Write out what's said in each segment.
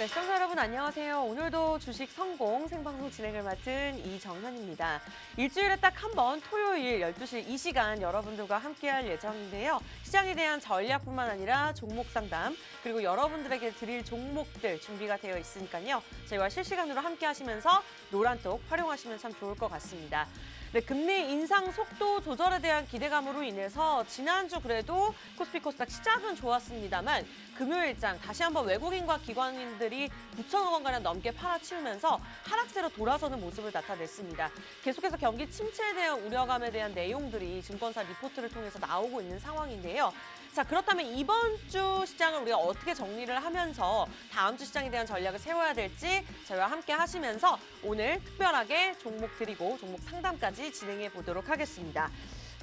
네, 시청자 여러분 안녕하세요. 오늘도 주식 성공 생방송 진행을 맡은 이정현입니다. 일주일에 딱 한 번 토요일 12시 이 시간 여러분들과 함께할 예정인데요. 시장에 대한 전략뿐만 아니라 종목 상담 그리고 여러분들에게 드릴 종목들 준비가 되어 있으니까요. 저희와 실시간으로 함께 하시면서 노란톡 활용하시면 참 좋을 것 같습니다. 네, 금리 인상 속도 조절에 대한 기대감으로 인해서 지난주 그래도 코스피 코스닥 시작은 좋았습니다만 금요일장 다시 한번 외국인과 기관인들이 9천억 원가량 넘게 팔아치우면서 하락세로 돌아서는 모습을 나타냈습니다. 계속해서 경기 침체에 대한 우려감에 대한 내용들이 증권사 리포트를 통해서 나오고 있는 상황인데요. 자, 그렇다면 이번 주 시장을 우리가 어떻게 정리를 하면서 다음 주 시장에 대한 전략을 세워야 될지 저희와 함께 하시면서 오늘 특별하게 종목 드리고 종목 상담까지 진행해 보도록 하겠습니다.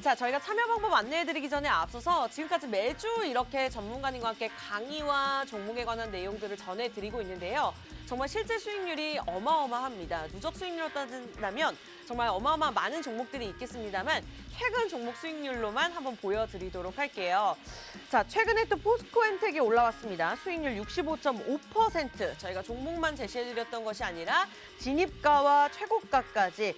자, 저희가 참여 방법 안내해드리기 전에 앞서서 지금까지 매주 이렇게 전문가님과 함께 강의와 종목에 관한 내용들을 전해드리고 있는데요. 정말 실제 수익률이 어마어마합니다. 누적 수익률로 따진다면 정말 어마어마한 많은 종목들이 있겠습니다만 최근 종목 수익률로만 한번 보여드리도록 할게요. 자, 최근에 또 포스코엔텍이 올라왔습니다. 수익률 65.5%. 저희가 종목만 제시해드렸던 것이 아니라 진입가와 최고가까지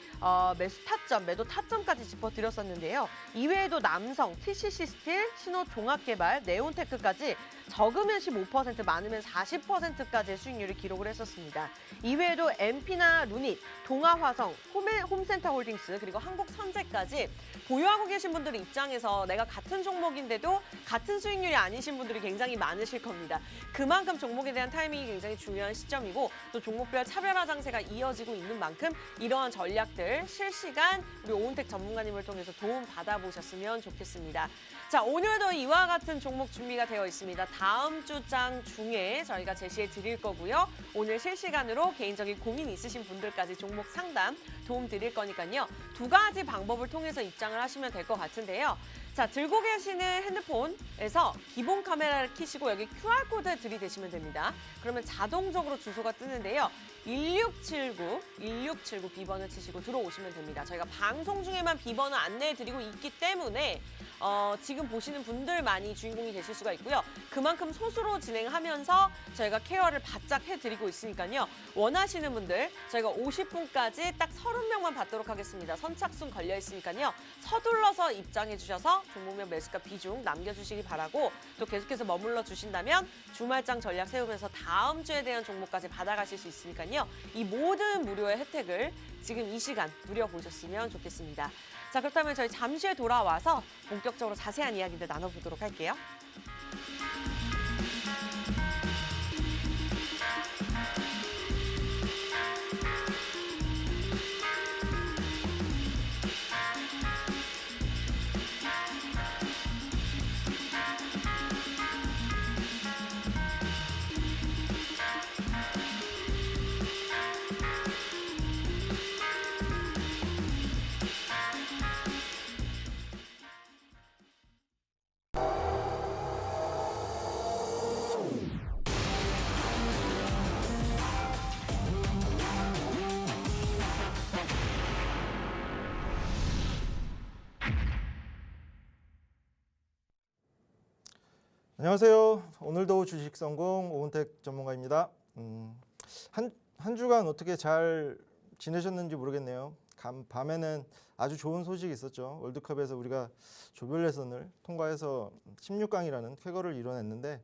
매수 타점, 매도 타점까지 짚어드렸었는데요. 이외에도 남성, TCC 스틸, 신호종합개발, 네온테크까지 적으면 15%, 많으면 40%까지의 수익률을 기록을 했었습니다. 이외에도 MP나 루닛, 동아화성, 홈센터홀딩스, 그리고 한국선제까지 보유하고 계신 분들 입장에서 내가 같은 종목인데도 같은 수익률이 아니신 분들이 굉장히 많으실 겁니다. 그만큼 종목에 대한 타이밍이 굉장히 중요한 시점이고 또 종목별 차별화 장세가 이어지고 있는 만큼 이러한 전략들 실시간 우리 오은택 전문가님을 통해서 도움 받아보셨으면 좋겠습니다. 자, 오늘도 이와 같은 종목 준비가 되어 있습니다. 다음 주장 중에 저희가 제시해 드릴 거고요. 오늘 실시간으로 개인적인 고민 있으신 분들까지 종목 상담 도움 드릴 거니까요. 두 가지 방법을 통해서 입장을 하시면 될 것 같은데요. 자, 들고 계시는 핸드폰에서 기본 카메라를 켜시고 여기 QR코드 들이대시면 됩니다. 그러면 자동적으로 주소가 뜨는데요. 1679 B번을 치시고 들어오시면 됩니다. 저희가 방송 중에만 B번을 안내해드리고 있기 때문에 지금 보시는 분들만이 주인공이 되실 수가 있고요. 그만큼 소수로 진행하면서 저희가 케어를 바짝 해드리고 있으니까요. 원하시는 분들 저희가 50분까지 딱 30명만 받도록 하겠습니다. 선착순 걸려 있으니까요. 서둘러서 입장해 주셔서 종목명 매수가 비중 남겨주시기 바라고 또 계속해서 머물러 주신다면 주말장 전략 세우면서 다음 주에 대한 종목까지 받아가실 수 있으니까요. 이 모든 무료의 혜택을 지금 이 시간 누려보셨으면 좋겠습니다. 자, 그렇다면 저희 잠시 후에 돌아와서 본격적으로 자세한 이야기들 나눠보도록 할게요. 안녕하세요. 오늘도 주식 성공 오은택 전문가입니다. 한 주간 어떻게 잘 지내셨는지 모르겠네요. 밤에는 아주 좋은 소식이 있었죠. 월드컵에서 우리가 조별 예선을 통과해서 16강이라는 쾌거를 이뤄냈는데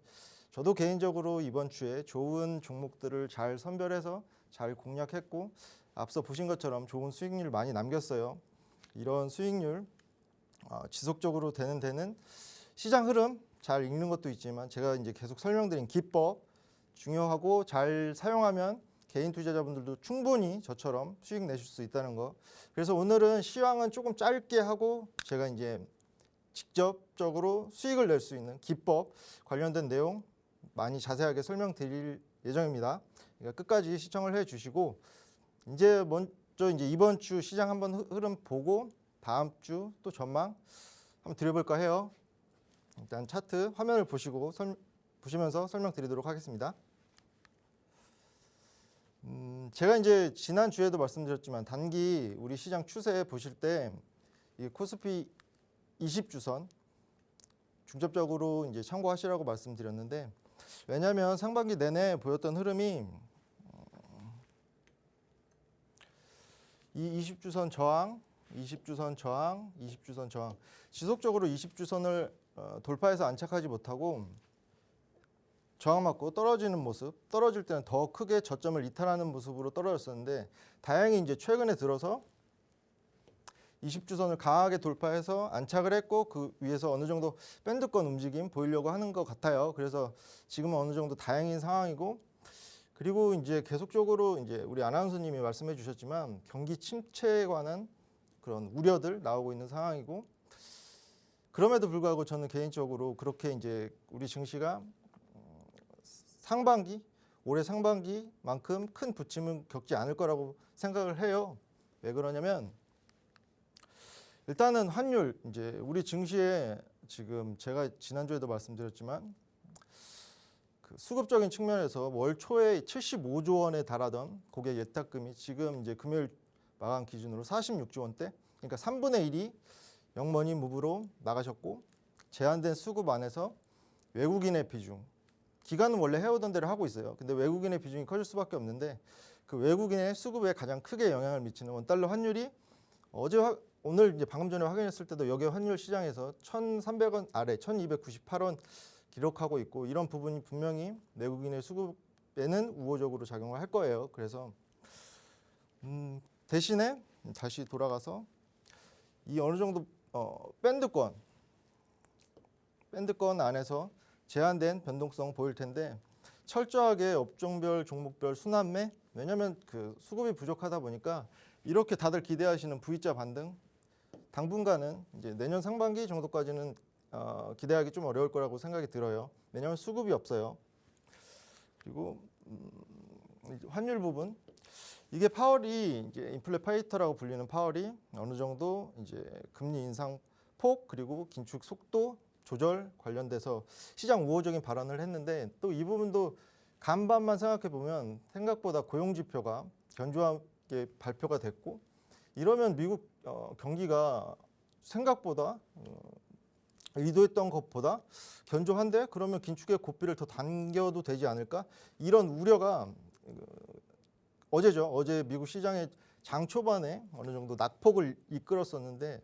저도 개인적으로 이번 주에 좋은 종목들을 잘 선별해서 잘 공략했고 앞서 보신 것처럼 좋은 수익률 많이 남겼어요. 이런 수익률 지속적으로 되는 데는 시장 흐름 잘 읽는 것도 있지만 제가 이제 계속 설명드린 기법 중요하고 잘 사용하면 개인 투자자분들도 충분히 저처럼 수익 내실 수 있다는 거. 그래서 오늘은 시황은 조금 짧게 하고 제가 이제 직접적으로 수익을 낼 수 있는 기법 관련된 내용 많이 자세하게 설명드릴 예정입니다. 그러니까 끝까지 시청을 해 주시고 이제 먼저 이제 이번 주 시장 한번 흐름 보고 다음 주 또 전망 한번 드려볼까 해요. 일단 차트 화면을 보시면서 설명드리도록 하겠습니다. 제가 이제 지난 주에도 말씀드렸지만 단기 우리 시장 추세 보실 때 이 코스피 20주선 중점적으로 이제 참고하시라고 말씀드렸는데 왜냐하면 상반기 내내 보였던 흐름이 이 20주선 저항, 20주선 저항, 20주선 저항 지속적으로 20주선을 돌파해서 안착하지 못하고 저항 맞고 떨어지는 모습, 떨어질 때는 더 크게 저점을 이탈하는 모습으로 떨어졌었는데 다행히 이제 최근에 들어서 20주선을 강하게 돌파해서 안착을 했고 그 위에서 어느 정도 밴드권 움직임 보이려고 하는 것 같아요. 그래서 지금은 어느 정도 다행인 상황이고 그리고 이제 계속적으로 이제 우리 아나운서님이 말씀해 주셨지만 경기 침체에 관한 그런 우려들 나오고 있는 상황이고 그럼에도 불구하고 저는 개인적으로 그렇게 이제 우리 증시가 상반기 올해 상반기만큼 큰 부침은 겪지 않을 거라고 생각을 해요. 왜 그러냐면 일단은 환율 이제 우리 증시에 지금 제가 지난주에도 말씀드렸지만 그 수급적인 측면에서 월 초에 75조 원에 달하던 고객 예탁금이 지금 이제 금요일 마감 기준으로 46조 원대 그러니까 3분의 1이 영머니 무브로 나가셨고 제한된 수급 안에서 외국인의 비중 기간은 원래 해오던 대로 하고 있어요. 근데 외국인의 비중이 커질 수밖에 없는데 그 외국인의 수급에 가장 크게 영향을 미치는 원달러 환율이 오늘 이제 방금 전에 확인했을 때도 여기 환율 시장에서 1,300원 아래 1,298원 기록하고 있고 이런 부분이 분명히 외국인의 수급에는 우호적으로 작용을 할 거예요. 그래서 대신에 다시 돌아가서 이 어느 정도 밴드권 안에서 제한된 변동성 보일 텐데 철저하게 업종별 종목별 순환매 왜냐하면 그 수급이 부족하다 보니까 이렇게 다들 기대하시는 V자 반등 당분간은 이제 내년 상반기 정도까지는 기대하기 좀 어려울 거라고 생각이 들어요. 왜냐하면 수급이 없어요. 그리고 환율 부분 이게 파월이 이제 인플레 파이터라고 불리는 파월이 어느 정도 이제 금리 인상 폭 그리고 긴축 속도 조절 관련돼서 시장 우호적인 발언을 했는데 또 이 부분도 간반만 생각해 보면 생각보다 고용 지표가 견조하게 발표가 됐고 이러면 미국 경기가 생각보다 의도했던 것보다 견조한데 그러면 긴축의 고삐를 더 당겨도 되지 않을까 이런 우려가 어제 미국 시장의 장 초반에 어느 정도 낙폭을 이끌었었는데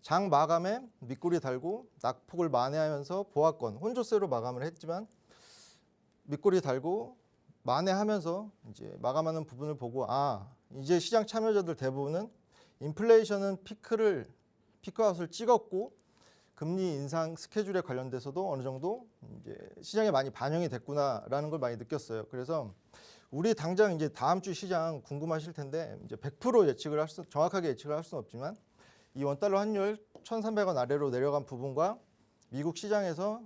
장 마감에 밑꼬리 달고 낙폭을 만회하면서 보합권 혼조세로 마감을 했지만 밑꼬리 달고 만회하면서 이제 마감하는 부분을 보고 이제 시장 참여자들 대부분은 인플레이션은 피크아웃을 찍었고 금리 인상 스케줄에 관련돼서도 어느 정도 이제 시장에 많이 반영이 됐구나라는 걸 많이 느꼈어요. 그래서 우리 당장 이제 다음 주 시장 궁금하실 텐데 이제 100% 정확하게 예측을 할 수는 없지만 이 원달러 환율 1,300원 아래로 내려간 부분과 미국 시장에서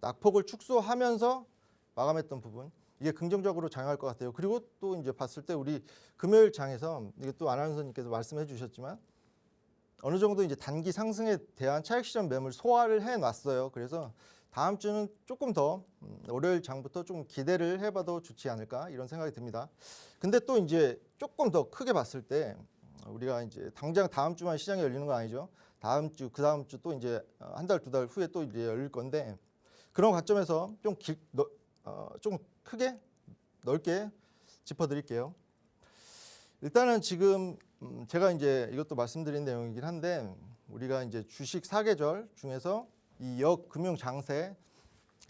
낙폭을 축소하면서 마감했던 부분 이게 긍정적으로 작용할 것 같아요. 그리고 또 이제 봤을 때 우리 금요일 장에서 이게 또 아나운서님께서 말씀해 주셨지만 어느 정도 이제 단기 상승에 대한 차익 실현 매물 소화를 해 놨어요. 그래서 다음 주는 조금 더 월요일 장부터 좀 기대를 해봐도 좋지 않을까 이런 생각이 듭니다. 근데 또 이제 조금 더 크게 봤을 때 우리가 이제 당장 다음 주만 시장이 열리는 건 아니죠. 다음 주, 그 다음 주 또 이제 한 달, 두 달 후에 또 이제 열릴 건데 그런 관점에서 좀 크게 넓게 짚어드릴게요. 일단은 지금 제가 이제 이것도 말씀드린 내용이긴 한데 우리가 이제 주식 사계절 중에서 이 역금융 장세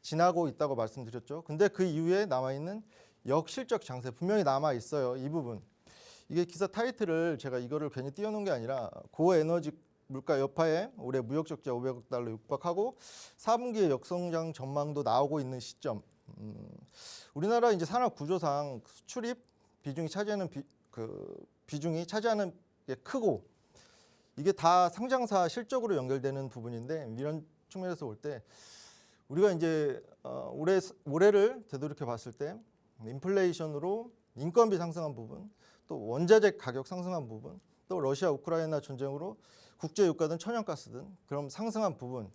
지나고 있다고 말씀드렸죠. 근데 그 이후에 남아 있는 역실적 장세 분명히 남아 있어요. 이 부분. 이게 기사 타이틀을 제가 이거를 괜히 띄워놓은 게 아니라 고에너지 물가 여파에 올해 무역 적자 500억 달러 육박하고 4분기의 역성장 전망도 나오고 있는 시점. 우리나라 이제 산업 구조상 수출입 비중이 차지하는 비중이 차지하는 게 크고 이게 다 상장사 실적으로 연결되는 부분인데 이런 측면에서 볼 때 우리가 이제 올해를 되돌이켜 봤을 때 인플레이션으로 인건비 상승한 부분 또 원자재 가격 상승한 부분 또 러시아 우크라이나 전쟁으로 국제 유가 등 천연가스 등 그럼 상승한 부분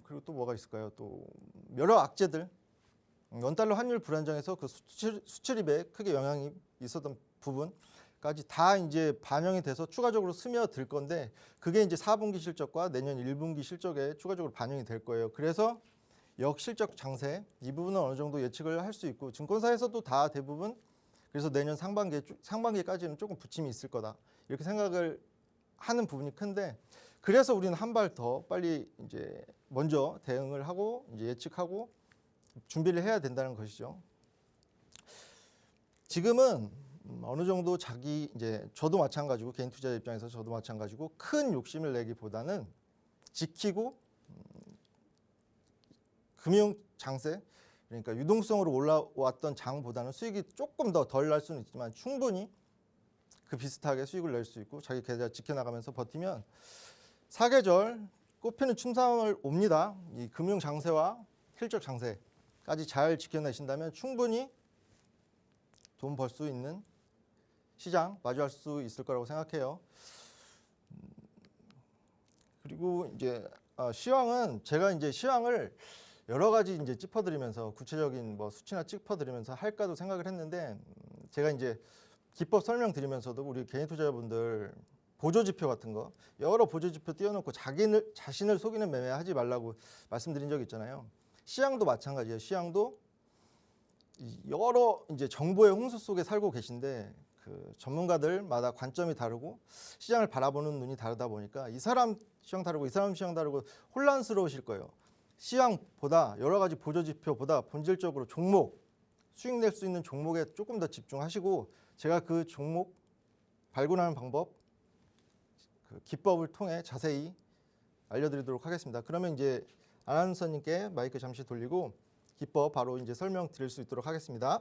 그리고 또 뭐가 있을까요? 또 여러 악재들 원달러 환율 불안정에서 그 수출입에 크게 영향이 있었던 부분까지 다 이제 반영이 돼서 추가적으로 스며들 건데 그게 이제 4분기 실적과 내년 1분기 실적에 추가적으로 반영이 될 거예요. 그래서 역실적 장세 이 부분은 어느 정도 예측을 할 수 있고 증권사에서도 다 대부분 그래서 내년 상반기까지는 조금 부침이 있을 거다 이렇게 생각을 하는 부분이 큰데 그래서 우리는 한 발 더 빨리 이제 먼저 대응을 하고 이제 예측하고 준비를 해야 된다는 것이죠. 지금은 어느 정도 이제 저도 마찬가지고 개인 투자 입장에서 저도 마찬가지고 큰 욕심을 내기보다는 지키고 금융 장세 그러니까 유동성으로 올라왔던 장보다는 수익이 조금 더 덜 날 수는 있지만 충분히 그 비슷하게 수익을 낼 수 있고 자기 계좌 지켜나가면서 버티면 사계절 꽃피는 춘삼을 옵니다. 이 금융 장세와 실적 장세까지 잘 지켜내신다면 충분히 돈 벌 수 있는 시장 마주할 수 있을 거라고 생각해요. 그리고 이제 시황은 제가 이제 시황을 여러 가지 이제 짚어드리면서 구체적인 뭐 수치나 짚어드리면서 할까도 생각을 했는데 제가 이제 기법 설명드리면서도 우리 개인 투자자분들 보조지표 같은 거 여러 보조지표 띄워놓고 자신을 속이는 매매하지 말라고 말씀드린 적 있잖아요. 시황도 마찬가지예요. 시황도 여러 이제 정보의 홍수 속에 살고 계신데 그 전문가들마다 관점이 다르고 시장을 바라보는 눈이 다르다 보니까 이 사람 시황 다르고 이 사람 시황 다르고 혼란스러우실 거예요. 시황보다 여러 가지 보조지표보다 본질적으로 종목 수익 낼 수 있는 종목에 조금 더 집중하시고 제가 그 종목 발굴하는 방법 그 기법을 통해 자세히 알려드리도록 하겠습니다. 그러면 이제 아나운서님께 마이크 잠시 돌리고 기법 바로 이제 설명드릴 수 있도록 하겠습니다.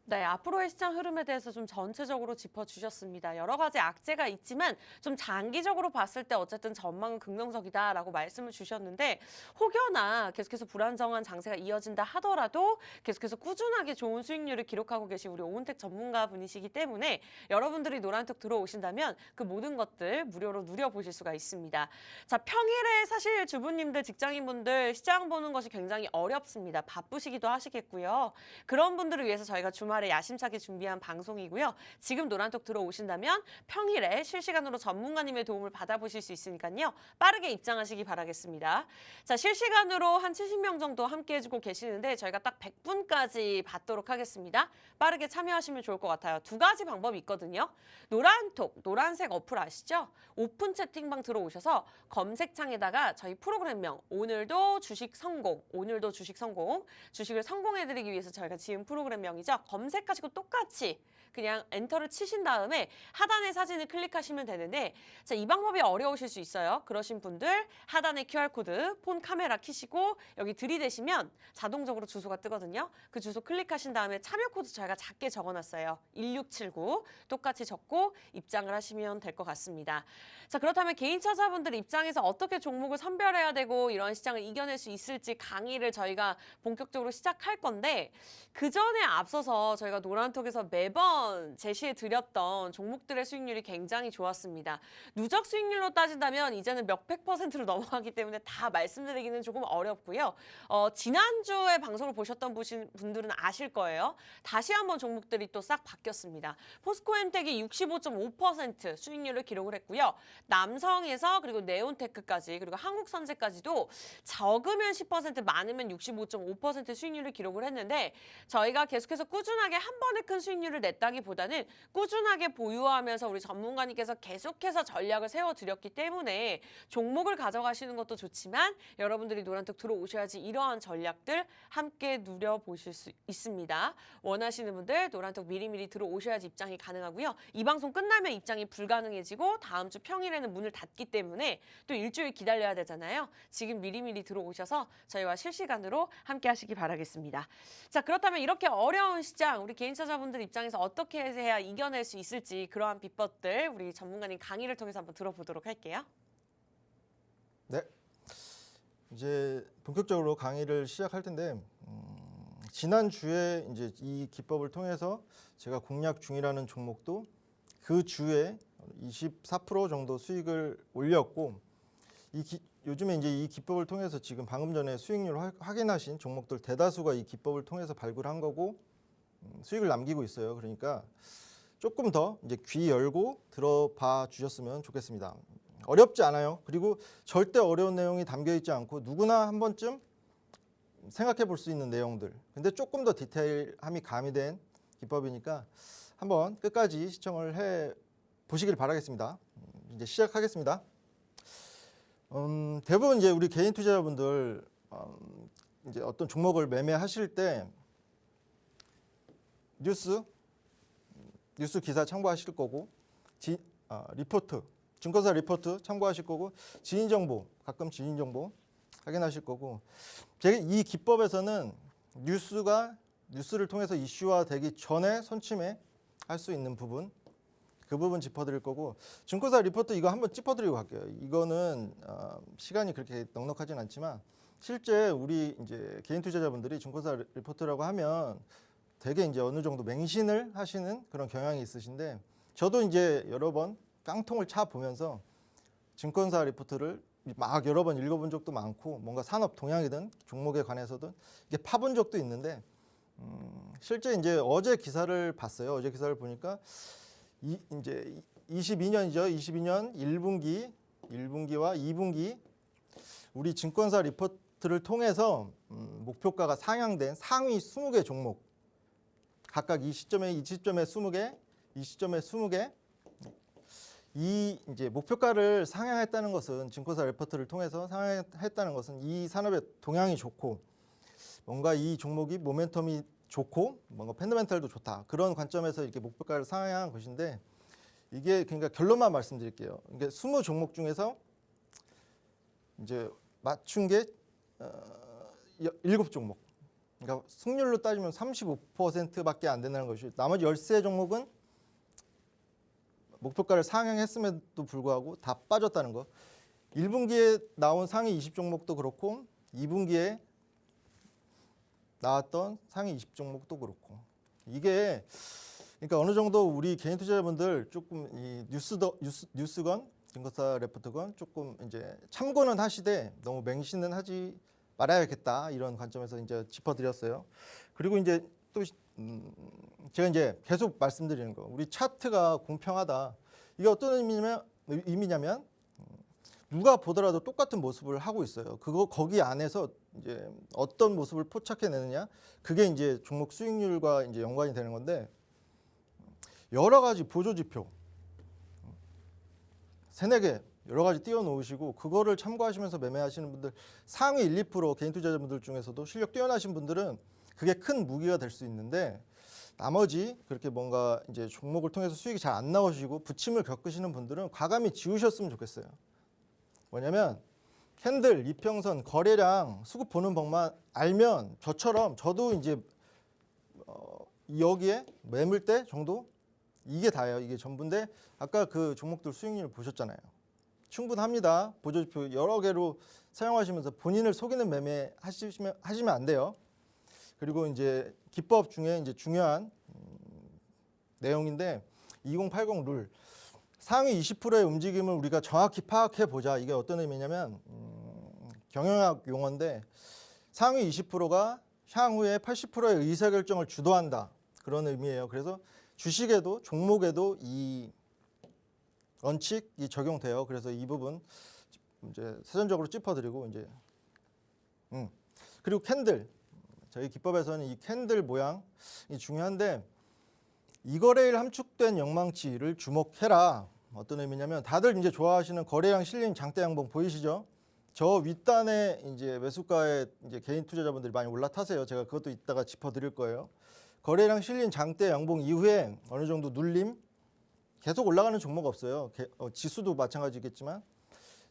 네, 앞으로의 시장 흐름에 대해서 좀 전체적으로 짚어주셨습니다. 여러 가지 악재가 있지만 좀 장기적으로 봤을 때 어쨌든 전망은 긍정적이다라고 말씀을 주셨는데 혹여나 계속해서 불안정한 장세가 이어진다 하더라도 계속해서 꾸준하게 좋은 수익률을 기록하고 계신 우리 오은택 전문가분이시기 때문에 여러분들이 노란톡 들어오신다면 그 모든 것들 무료로 누려보실 수가 있습니다. 자, 평일에 사실 주부님들, 직장인분들 시장 보는 것이 굉장히 어렵습니다. 바쁘시기도 하시겠고요. 그런 분들을 위해서 저희가 주말에 야심차게 준비한 방송이고요. 지금 노란톡 들어오신다면 평일에 실시간으로 전문가님의 도움을 받아보실 수 있으니까요. 빠르게 입장하시기 바라겠습니다. 자, 실시간으로 한 70명 정도 함께 해주고 계시는데 저희가 딱 100분까지 받도록 하겠습니다. 빠르게 참여하시면 좋을 것 같아요. 두 가지 방법이 있거든요. 노란톡, 노란색 어플 아시죠? 오픈 채팅방 들어오셔서 검색창에다가 저희 프로그램명 오늘도 주식 성공, 오늘도 주식 성공, 주식을 성공해드리기 위해서 저희가 지은 프로그램명이죠. 검색하시고 똑같이 그냥 엔터를 치신 다음에 하단의 사진을 클릭하시면 되는데 자, 이 방법이 어려우실 수 있어요. 그러신 분들 하단의 QR코드 폰 카메라 켜시고 여기 들이대시면 자동적으로 주소가 뜨거든요. 그 주소 클릭하신 다음에 참여 코드 저희가 작게 적어놨어요. 1679 똑같이 적고 입장을 하시면 될 것 같습니다. 자, 그렇다면 개인 투자자분들 입장에서 어떻게 종목을 선별해야 되고 이런 시장을 이겨낼 수 있을지 강의를 저희가 본격적으로 시작할 건데 그 전에 앞서서 저희가 노란톡에서 매번 제시해드렸던 종목들의 수익률이 굉장히 좋았습니다. 누적 수익률로 따진다면 이제는 몇백 %로 넘어가기 때문에 다 말씀드리기는 조금 어렵고요. 지난주에 방송을 보셨던 분들은 아실 거예요. 다시 한번 종목들이 또 싹 바뀌었습니다. 포스코엠텍이 65.5% 수익률을 기록을 했고요. 남성에서 그리고 네온테크까지 그리고 한국선제까지도 적으면 10% 많으면 65.5% 수익률을 기록을 했는데 저희가 계속해서 꾸준하게 한 번에 큰 수익률을 냈다기보다는 꾸준하게 보유하면서 우리 전문가님께서 계속해서 전략을 세워드렸기 때문에 종목을 가져가시는 것도 좋지만 여러분들이 노란톡 들어오셔야지 이러한 전략들 함께 누려보실 수 있습니다. 원하시는 분들 노란톡 미리미리 들어오셔야지 입장이 가능하고요. 이 방송 끝나면 입장이 불가능해지고 다음 주 평일에는 문을 닫기 때문에 또 일주일 기다려야 되잖아요. 지금 미리미리 들어오셔서 저희와 실시간으로 함께 하시기 바라겠습니다. 자, 그렇다면 이렇게 어려운 시장 우리 개인 투자자분들 입장에서 어떻게 해야 이겨낼 수 있을지 그러한 비법들 우리 전문가님 강의를 통해서 한번 들어보도록 할게요. 네, 이제 본격적으로 강의를 시작할 텐데 지난 주에 이제 이 기법을 통해서 제가 공략 중이라는 종목도 그 주에 24% 정도 수익을 올렸고 요즘에 이제 이 기법을 통해서 지금 방금 전에 수익률 확인하신 종목들 대다수가 이 기법을 통해서 발굴한 거고 수익을 남기고 있어요. 그러니까 조금 더 이제 귀 열고 들어봐 주셨으면 좋겠습니다. 어렵지 않아요. 그리고 절대 어려운 내용이 담겨 있지 않고 누구나 한 번쯤 생각해 볼 수 있는 내용들. 근데 조금 더 디테일함이 가미된 기법이니까 한번 끝까지 시청을 해 보시길 바라겠습니다. 이제 시작하겠습니다. 대부분 이제 우리 개인 투자자분들 이제 어떤 종목을 매매하실 때 뉴스 기사 참고하실 거고 리포트 증권사 리포트 참고하실 거고 지인 정보 가끔 지인 정보 확인하실 거고 제가 이 기법에서는 뉴스를 통해서 이슈화되기 전에 손침해 할 수 있는 부분 그 부분 짚어드릴 거고 증권사 리포트 이거 한번 짚어드리고 갈게요. 이거는 시간이 그렇게 넉넉하진 않지만 실제 우리 이제 개인 투자자분들이 증권사 리포트라고 하면 되게 이제 어느 정도 맹신을 하시는 그런 경향이 있으신데 저도 이제 여러 번 깡통을 차 보면서 증권사 리포트를 막 여러 번 읽어본 적도 많고 뭔가 산업 동향이든 종목에 관해서든 이게 파본 적도 있는데 실제 이제 어제 기사를 봤어요. 어제 기사를 보니까 이제 22년이죠. 22년 1분기와 2분기 우리 증권사 리포트를 통해서 목표가가 상향된 상위 20개 종목 각각 이 시점에 20개, 이 시점에 20개 이 이제 목표가를 상향했다는 것은 증권사 리포트를 통해서 상향했다는 것은 이 산업의 동향이 좋고 뭔가 이 종목이 모멘텀이 좋고 뭔가 펀더멘털도 좋다 그런 관점에서 이렇게 목표가를 상향한 것인데 이게 그러니까 결론만 말씀드릴게요. 이게 20종목 중에서 이제 맞춘 게 7종목. 그러니까 승률로 따지면 35%밖에 안 된다는 것이 나머지 13종목은 목표가를 상향했음에도 불구하고 다 빠졌다는 거. 1분기에 나온 상위 20종목도 그렇고 2분기에 나왔던 상위 20종목도 그렇고 이게 그러니까 어느 정도 우리 개인 투자자분들 조금 이 뉴스건 증권사 레포트건 조금 이제 참고는 하시되 너무 맹신은 하지 말아야겠다 이런 관점에서 이제 짚어드렸어요. 그리고 이제 또 제가 이제 계속 말씀드리는 거 우리 차트가 공평하다. 이게 어떤 의미냐면 누가 보더라도 똑같은 모습을 하고 있어요. 거기 안에서 이제 어떤 모습을 포착해내느냐 그게 이제 종목 수익률과 이제 연관이 되는 건데 여러 가지 보조 지표 세네 개 여러 가지 띄워놓으시고 그거를 참고하시면서 매매하시는 분들 상위 1, 2% 개인 투자자분들 중에서도 실력 뛰어나신 분들은 그게 큰 무기가 될 수 있는데 나머지 그렇게 뭔가 이제 종목을 통해서 수익이 잘 안 나오시고 부침을 겪으시는 분들은 과감히 지우셨으면 좋겠어요. 뭐냐면 캔들, 이평선, 거래량, 수급 보는 법만 알면 저처럼 저도 이제 여기에 매물대 정도 이게 다예요. 이게 전부인데 아까 그 종목들 수익률 보셨잖아요. 충분합니다. 보조지표 여러 개로 사용하시면서 본인을 속이는 매매 하시면 안 돼요. 그리고 이제 기법 중에 이제 중요한 내용인데 2080 룰 상위 20%의 움직임을 우리가 정확히 파악해 보자. 이게 어떤 의미냐면 경영학 용어인데 상위 20%가 향후에 80%의 의사결정을 주도한다. 그런 의미예요. 그래서 주식에도 종목에도 이 원칙이 적용돼요. 그래서 이 부분 이제 사전적으로 짚어드리고 이제 그리고 캔들 저희 기법에서는 이 캔들 모양이 중요한데 이거래일 함축된 영망치를 주목해라. 어떤 의미냐면 다들 이제 좋아하시는 거래량 실린 장대 양봉 보이시죠? 저 윗단에 이제 매수가에 이제 개인 투자자분들이 많이 올라타세요. 제가 그것도 이따가 짚어드릴 거예요. 거래량 실린 장대 양봉 이후에 어느 정도 눌림 계속 올라가는 종목 없어요. 지수도 마찬가지겠지만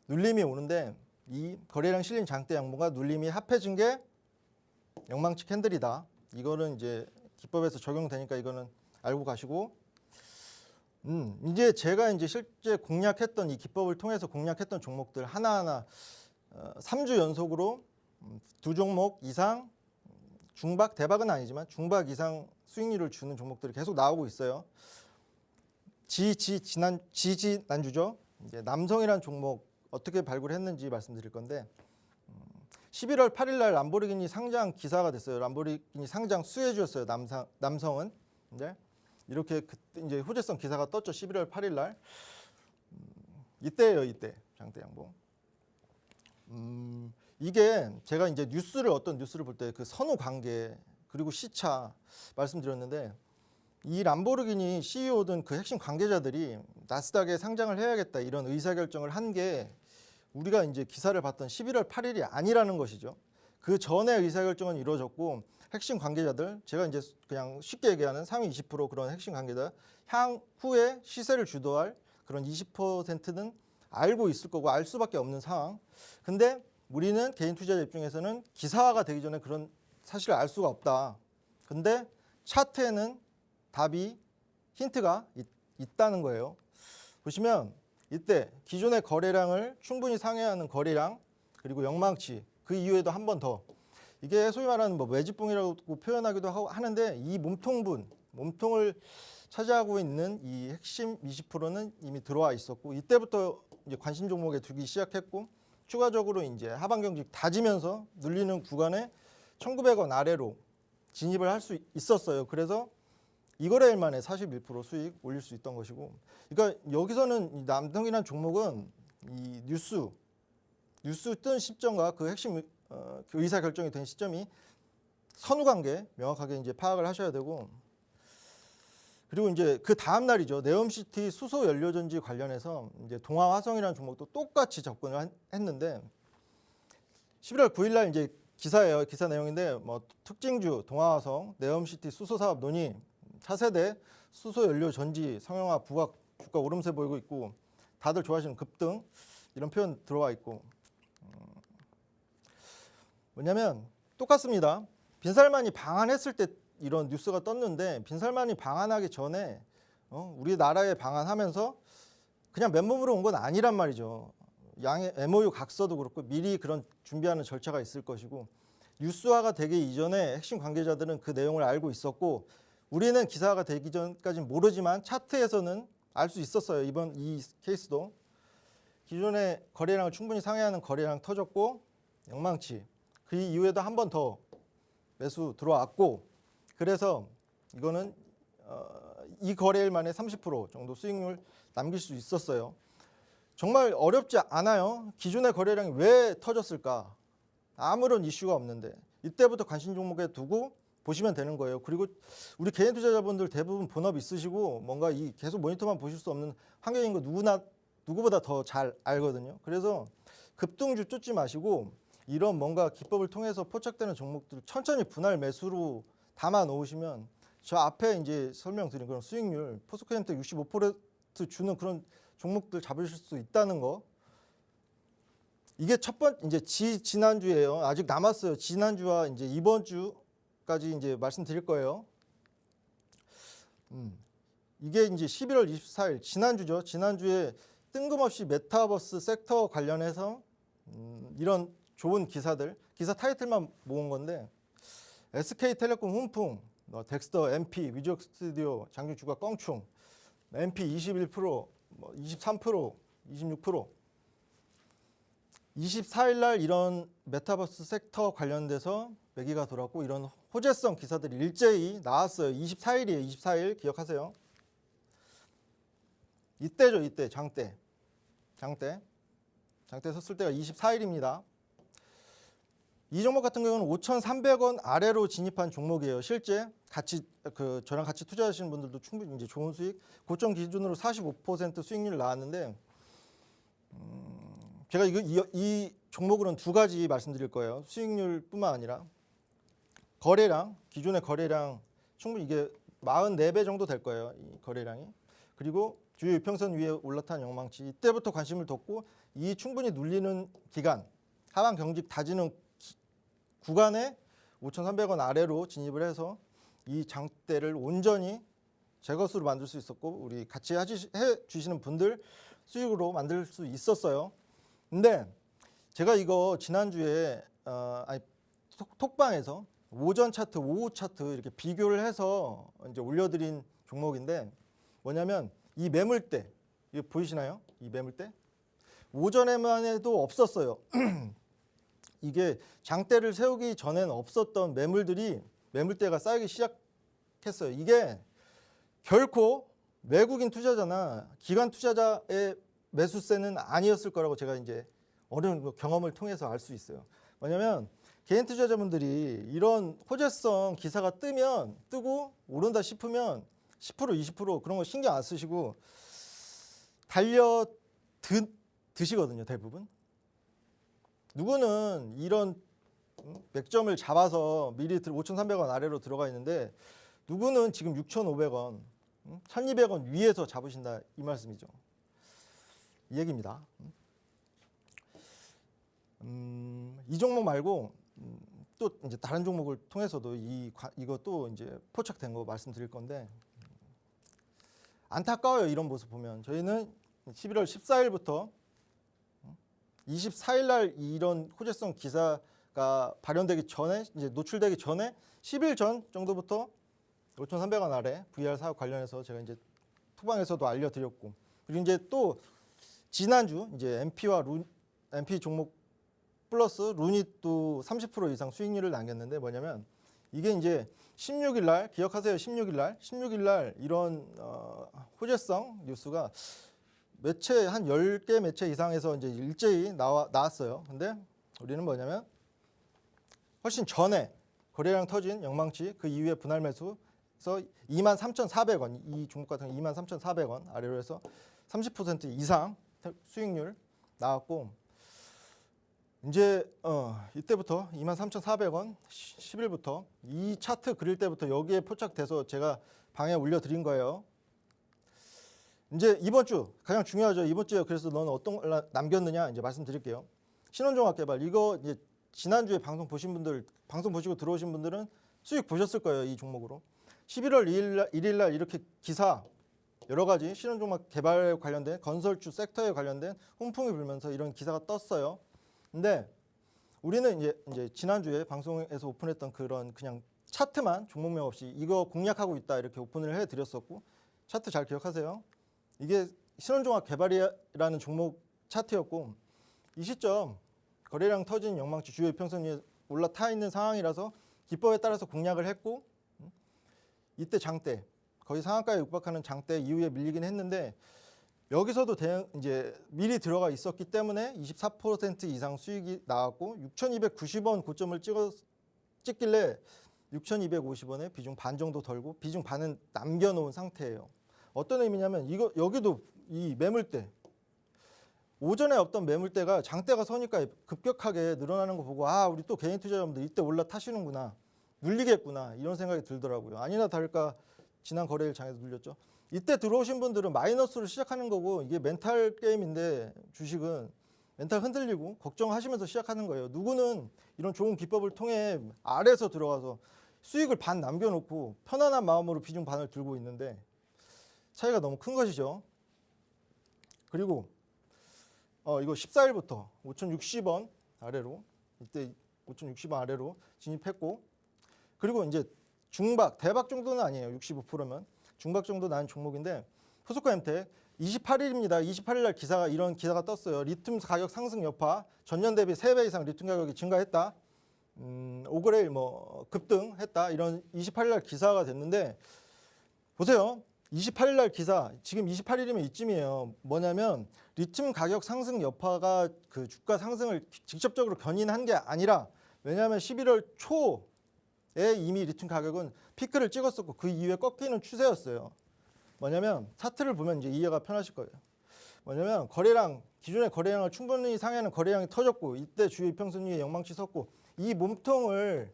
눌림이 오는데 이 거래량 실린 장대 양봉과 눌림이 합해진 게 영망치 캔들이다. 이거는 이제 기법에서 적용되니까 이거는 알고 가시고 이제 제가 이제 실제 공략했던 이 기법을 통해서 공략했던 종목들 하나하나 3주 연속으로 2종목 이상 중박 대박은 아니지만 중박 이상 수익률을 주는 종목들이 계속 나오고 있어요. 지난주죠. 이제 남성이라는 종목 어떻게 발굴했는지 말씀드릴 건데 11월 8일 날 람보르기니 상장 기사가 됐어요. 람보르기니 상장 수혜주였어요. 남성은. 네? 이렇게 그때 이제 호재성 기사가 떴죠. 11월 8일 날. 이때예요, 이때. 장대 양봉. 이게 제가 이제 어떤 뉴스를 볼 때 그 선후 관계 그리고 시차 말씀드렸는데 이 람보르기니 CEO든 그 핵심 관계자들이 나스닥에 상장을 해야겠다 이런 의사결정을 한 게 우리가 이제 기사를 봤던 11월 8일이 아니라는 것이죠. 그 전에 의사결정은 이루어졌고 핵심 관계자들, 제가 이제 그냥 쉽게 얘기하는 상위 20% 그런 핵심 관계자, 향후에 시세를 주도할 그런 20%는 알고 있을 거고 알 수밖에 없는 상황. 근데 우리는 개인 투자자 입장에서는 기사화가 되기 전에 그런 사실을 알 수가 없다. 근데 차트에는 답이 힌트가 있다는 거예요. 보시면 이때 기존의 거래량을 충분히 상회하는 거래량 그리고 영망치 그 이후에도 한 번 더 이게 소위 말하는 뭐 매집봉이라고 표현하기도 하는데 이 몸통을 차지하고 있는 이 핵심 20%는 이미 들어와 있었고 이때부터 이제 관심 종목에 두기 시작했고 추가적으로 이제 하방 경직 다지면서 눌리는 구간에 1,900원 아래로 진입을 할 수 있었어요. 그래서 이거래일 만에 41% 수익 올릴 수 있던 것이고, 그러니까 여기서는 이 남성이라는 종목은 이 뉴스 뜬 시점과 그 핵심 그 의사 결정이 된 시점이 선후관계 명확하게 이제 파악을 하셔야 되고, 그리고 이제 그 다음 날이죠. 네옴시티 수소 연료전지 관련해서 이제 동아화성이라는 종목도 똑같이 접근을 했는데 11월 9일 날 이제 기사예요. 기사 내용인데 뭐 특징주 동아화성 네옴시티 수소 사업 논의 차세대 수소 연료 전지 상용화 부각 주가 오름세 보이고 있고 다들 좋아하시는 급등 이런 표현 들어와 있고 뭐냐면 똑같습니다. 빈살만이 방한했을 때 이런 뉴스가 떴는데 빈살만이 방한하기 전에 우리나라에 방한하면서 그냥 맨몸으로 온 건 아니란 말이죠. 양의 MOU 각서도 그렇고 미리 그런 준비하는 절차가 있을 것이고 뉴스화가 되기 이전에 핵심 관계자들은 그 내용을 알고 있었고 우리는 기사화가 되기 전까지는 모르지만 차트에서는 알 수 있었어요. 이번 이 케이스도 기존의 거래량을 충분히 상회하는 거래량 터졌고 영망치 그 이후에도 한 번 더 매수 들어왔고 그래서 이거는 이 거래일 만에 30% 정도 수익률 남길 수 있었어요. 정말 어렵지 않아요. 기존의 거래량이 왜 터졌을까? 아무런 이슈가 없는데 이때부터 관심 종목에 두고 보시면 되는 거예요. 그리고 우리 개인 투자자분들 대부분 본업 있으시고 뭔가 이 계속 모니터만 보실 수 없는 환경인 거 누구보다 더 잘 알거든요. 그래서 급등주 쫓지 마시고 이런 뭔가 기법을 통해서 포착되는 종목들 천천히 분할 매수로 담아 놓으시면 저 앞에 이제 설명드린 그런 수익률 포스코엠텍 65% 주는 그런 종목들 잡으실 수 있다는 거. 이게 첫 번째 이제 지난주예요. 아직 남았어요. 지난주와 이제 이번 주까지 이제 말씀드릴 거예요. 이게 이제 11월 24일 지난주죠. 지난주에 뜬금없이 메타버스 섹터 관련해서 이런 좋은 기사들, 기사 타이틀만 모은 건데 SK텔레콤 훈풍, 덱스터, MP, 위즈웍 스튜디오, 장중 주가 껑충, MP 21%, 23%, 26%. 24일 날 이런 메타버스 섹터 관련돼서 매기가 돌았고 이런 호재성 기사들이 일제히 나왔어요. 24일이에요. 24일 기억하세요. 이때죠. 이때 장대 섰을 때가 24일입니다. 이 종목 같은 경우는 5,300원 아래로 진입한 종목이에요. 실제 같이 저랑 같이 투자하시는 분들도 충분히 이제 좋은 수익, 고점 기준으로 45% 수익률 나왔는데 제가 이 종목으로는 두 가지 말씀드릴 거예요. 수익률뿐만 아니라 거래량, 기존의 거래량 충분히 이게 44배 정도 될 거예요. 이 거래량이. 그리고 주요 이평선 위에 올라탄 영망치 이때부터 관심을 뒀고 이 충분히 눌리는 기간, 하방 경직 다지는 구간에 5,300원 아래로 진입을 해서 이 장대를 온전히 제 것으로 만들 수 있었고 우리 같이 해주시는 분들 수익으로 만들 수 있었어요. 근데 제가 이거 지난주에 톡방에서 오전 차트, 오후 차트 이렇게 비교를 해서 이제 올려드린 종목인데 뭐냐면 이 매물대 이거 보이시나요? 이 매물대 오전에만 해도 없었어요. 이게 장대를 세우기 전에는 없었던 매물대가 쌓이기 시작했어요. 이게 결코 외국인 투자자나 기관 투자자의 매수세는 아니었을 거라고 제가 이제 어려운 경험을 통해서 알 수 있어요. 뭐냐면 개인 투자자분들이 이런 호재성 기사가 뜨고 오른다 싶으면 10% 20% 그런 거 신경 안 쓰시고 드시거든요, 대부분. 누구는 이런 맥점을 잡아서 미리 5,300원 아래로 들어가 있는데 누구는 지금 6,500원, 1,200원 위에서 잡으신다 이 말씀이죠. 이 얘기입니다. 이 종목 말고 또 이제 다른 종목을 통해서도 이것도 이제 포착된 거 말씀드릴 건데 안타까워요. 이런 모습 보면 저희는 11월 14일부터 24일 날 이런 호재성 기사가 발현되기 전에 이제 노출되기 전에 10일 전 정도부터 5,300원 아래 VR 사업 관련해서 제가 이제 토방에서도 알려드렸고 그리고 이제 또 지난주 이제 MP 종목 플러스 룬이 또 30% 이상 수익률을 남겼는데 뭐냐면 이게 이제 16일 날 기억하세요. 16일 날 이런 호재성 뉴스가 매체 한 10개 매체 이상에서 이제 일제히 나왔어요. 근데 우리는 뭐냐면 훨씬 전에 거래량 터진 영망치 그 이후에 분할 매수에서 23,400원 이 종목 같은 경우 23,400원 아래로 해서 30% 이상 수익률 나왔고 이제 이때부터 23,400원 10일부터 이 차트 그릴 때부터 여기에 포착돼서 제가 방에 올려드린 거예요. 이제 이번 주 가장 중요하죠. 이번 주에 그래서 너는 어떤 걸 남겼느냐 이제 말씀드릴게요. 신원종합개발 이거 이제 지난주에 방송 보시고 들어오신 분들은 수익 보셨을 거예요. 이 종목으로 11월 1일 날 이렇게 기사 여러 가지 신원종합개발 관련된 건설주 섹터에 관련된 훈풍이 불면서 이런 기사가 떴어요. 근데 우리는 이제 지난주에 방송에서 오픈했던 그런 그냥 차트만 종목명 없이 이거 공략하고 있다 이렇게 오픈을 해드렸었고 차트 잘 기억하세요. 이게 신원종합개발이라는 종목 차트였고 이 시점 거래량 터진 영망치 주요 이평선 위에 올라타 있는 상황이라서 기법에 따라서 공략을 했고 이때 장대 거의 상한가에 육박하는 장대 이후에 밀리긴 했는데 여기서도 이제 미리 들어가 있었기 때문에 24% 이상 수익이 나왔고 6,290원 고점을 찍길래 6,250원에 비중 반 정도 덜고 비중 반은 남겨놓은 상태예요. 어떤 의미냐면 여기도 이 매물대 오전에 없던 매물대가 장대가 서니까 급격하게 늘어나는 거 보고 우리 또 개인 투자자분들 이때 올라타시는구나 눌리겠구나 이런 생각이 들더라고요. 아니나 다를까 지난 거래일 장에서 눌렸죠. 이때 들어오신 분들은 마이너스로 시작하는 거고 이게 멘탈 게임인데 주식은 멘탈 흔들리고 걱정하시면서 시작하는 거예요. 누구는 이런 좋은 기법을 통해 아래에서 들어가서 수익을 반 남겨놓고 편안한 마음으로 비중 반을 들고 있는데 차이가 너무 큰 것이죠. 그리고 이거 14일부터 5,060원 아래로 이때 5,060원 아래로 진입했고 그리고 이제 대박 정도는 아니에요. 65%면 중박 정도 나는 종목인데 포스코 엠텍 28일입니다. 28일 날 이런 기사가 떴어요. 리튬 가격 상승 여파 전년 대비 3배 이상 리튬 가격이 증가했다. 5그레일 급등했다. 이런 28일 날 기사가 됐는데 보세요. 28일 날 기사 지금 28일이면 이쯤이에요. 뭐냐면 리튬 가격 상승 여파가 그 주가 상승을 직접적으로 견인한 게 아니라 왜냐하면 11월 초에 이미 리튬 가격은 피크를 찍었었고 그 이후에 꺾이는 추세였어요. 뭐냐면 차트를 보면 이제 이해가 편하실 거예요. 뭐냐면 기존의 거래량을 충분히 상회하는 거래량이 터졌고 이때 주요 이평선 위에 영망치 섰고 이 몸통을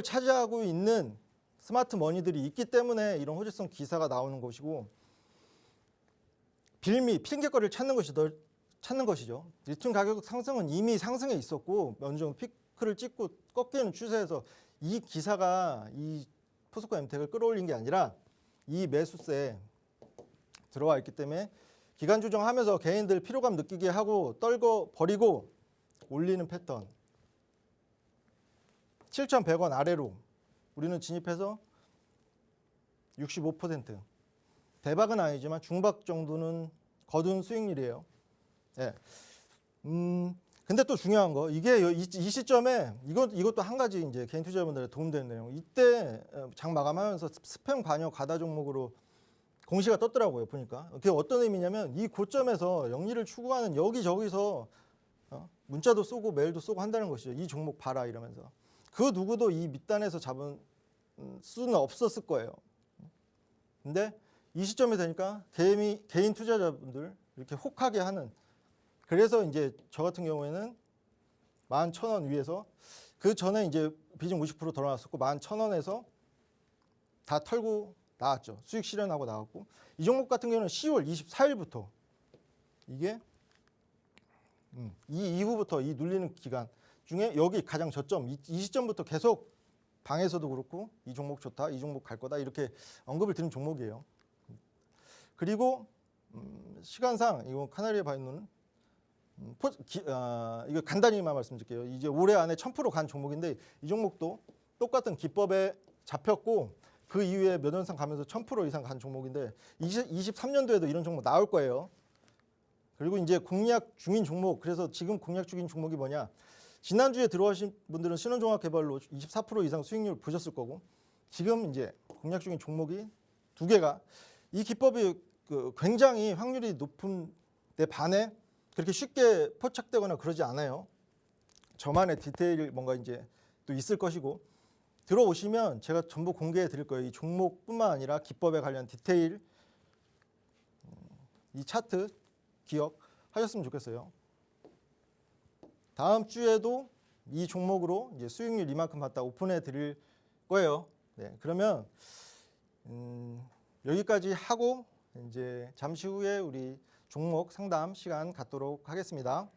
차지하고 있는 스마트 머니들이 있기 때문에 이런 호재성 기사가 나오는 것이고 핑계거리를 찾는 것이죠. 리튬 가격 상승은 이미 상승해 있었고 어느 정도 피크를 찍고 꺾이는 추세에서 이 기사가 이 포스코 엠텍을 끌어올린 게 아니라 이 매수세에 들어와 있기 때문에 기간 조정하면서 개인들 피로감 느끼게 하고 떨궈 버리고 올리는 패턴 7,100원 아래로 우리는 진입해서 65% 대박은 아니지만 중박 정도는 거둔 수익률이에요. 예. 근데 또 중요한 거 이게 이 시점에 이것도 한 가지 이제 개인 투자자분들에 도움되는 내용. 이때 장 마감하면서 스팸 관여 과다 종목으로 공시가 떴더라고요. 보니까 그게 어떤 의미냐면 이 고점에서 영리를 추구하는 여기저기서 문자도 쏘고 메일도 쏘고 한다는 것이죠. 이 종목 봐라 이러면서. 그 누구도 이 밑단에서 잡은 수는 없었을 거예요. 근데 이 시점이 되니까 개인 투자자분들 이렇게 혹하게 하는, 그래서 이제 저 같은 경우에는 11,000원 위에서, 그 전에 이제 비중 50% 돌아왔었고 11,000원에서 다 털고 나왔죠. 수익 실현하고 나왔고, 이 종목 같은 경우는 10월 24일부터 이게 이 이후부터 이 눌리는 기간 중에 여기 가장 저점, 이 시점부터 계속 방에서도 그렇고 이 종목 좋다, 이 종목 갈 거다 이렇게 언급을 드린 종목이에요. 그리고 시간상 이거 카나리아 바이오는 이거 간단히만 말씀드릴게요. 이제 올해 안에 1000% 간 종목인데 이 종목도 똑같은 기법에 잡혔고 그 이후에 몇 년상 가면서 1000% 이상 간 종목인데 23년도에도 이런 종목 나올 거예요. 그리고 이제 공략 중인 종목, 그래서 지금 공략 중인 종목이 뭐냐? 지난주에 들어오신 분들은 신원종합개발로 24% 이상 수익률 보셨을 거고, 지금 이제 공략 중인 종목이 두 개가, 이 기법이 굉장히 확률이 높은 데 반해 그렇게 쉽게 포착되거나 그러지 않아요. 저만의 디테일 뭔가 이제 또 있을 것이고, 들어오시면 제가 전부 공개해 드릴 거예요. 이 종목뿐만 아니라 기법에 관련 디테일, 이 차트 기억하셨으면 좋겠어요. 다음 주에도 이 종목으로 이제 수익률 이만큼 받다 오픈해 드릴 거예요. 네, 그러면 여기까지 하고 이제 잠시 후에 우리 종목 상담 시간 갖도록 하겠습니다.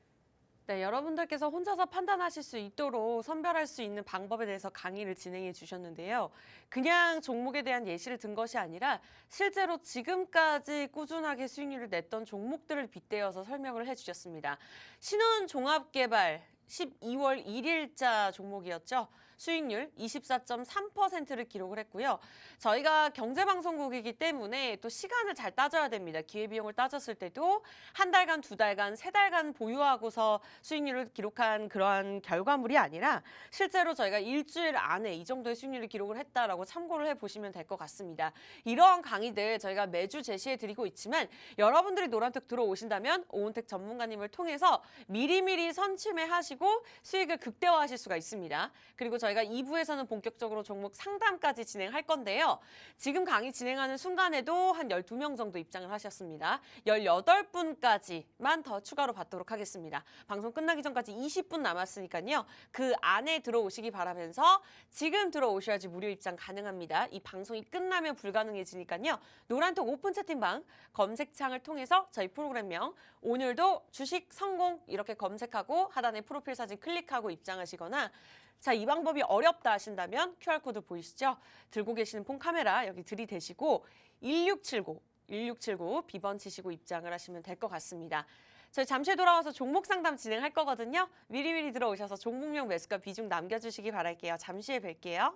네, 여러분들께서 혼자서 판단하실 수 있도록 선별할 수 있는 방법에 대해서 강의를 진행해 주셨는데요. 그냥 종목에 대한 예시를 든 것이 아니라 실제로 지금까지 꾸준하게 수익률을 냈던 종목들을 빗대어서 설명을 해주셨습니다. 신원종합개발 12월 1일자 종목이었죠. 수익률 24.3%를 기록을 했고요. 저희가 경제방송국이기 때문에 또 시간을 잘 따져야 됩니다. 기회비용을 따졌을 때도 한 달간, 두 달간, 세 달간 보유하고서 수익률을 기록한 그러한 결과물이 아니라 실제로 저희가 일주일 안에 이 정도의 수익률을 기록을 했다라고 참고를 해보시면 될 것 같습니다. 이러한 강의들 저희가 매주 제시해드리고 있지만 여러분들이 노란택 들어오신다면 오은택 전문가님을 통해서 미리미리 선침해하시고 수익을 극대화하실 수가 있습니다. 그리고 저희가 2부에서는 본격적으로 종목 상담까지 진행할 건데요. 지금 강의 진행하는 순간에도 한 12명 정도 입장을 하셨습니다. 18분까지만 더 추가로 받도록 하겠습니다. 방송 끝나기 전까지 20분 남았으니까요. 그 안에 들어오시기 바라면서 지금 들어오셔야지 무료 입장 가능합니다. 이 방송이 끝나면 불가능해지니까요. 노란톡 오픈 채팅방 검색창을 통해서 저희 프로그램명 오늘도 주식 성공 이렇게 검색하고 하단에 프로필 사진 클릭하고 입장하시거나, 자, 이 방법이 어렵다 하신다면 QR코드 보이시죠? 들고 계시는 폰 카메라 여기 들이대시고 1679 비번 치시고 입장을 하시면 될 것 같습니다. 저희 잠시 돌아와서 종목 상담 진행할 거거든요. 미리미리 들어오셔서 종목명 매수가 비중 남겨주시기 바랄게요. 잠시 후에 뵐게요.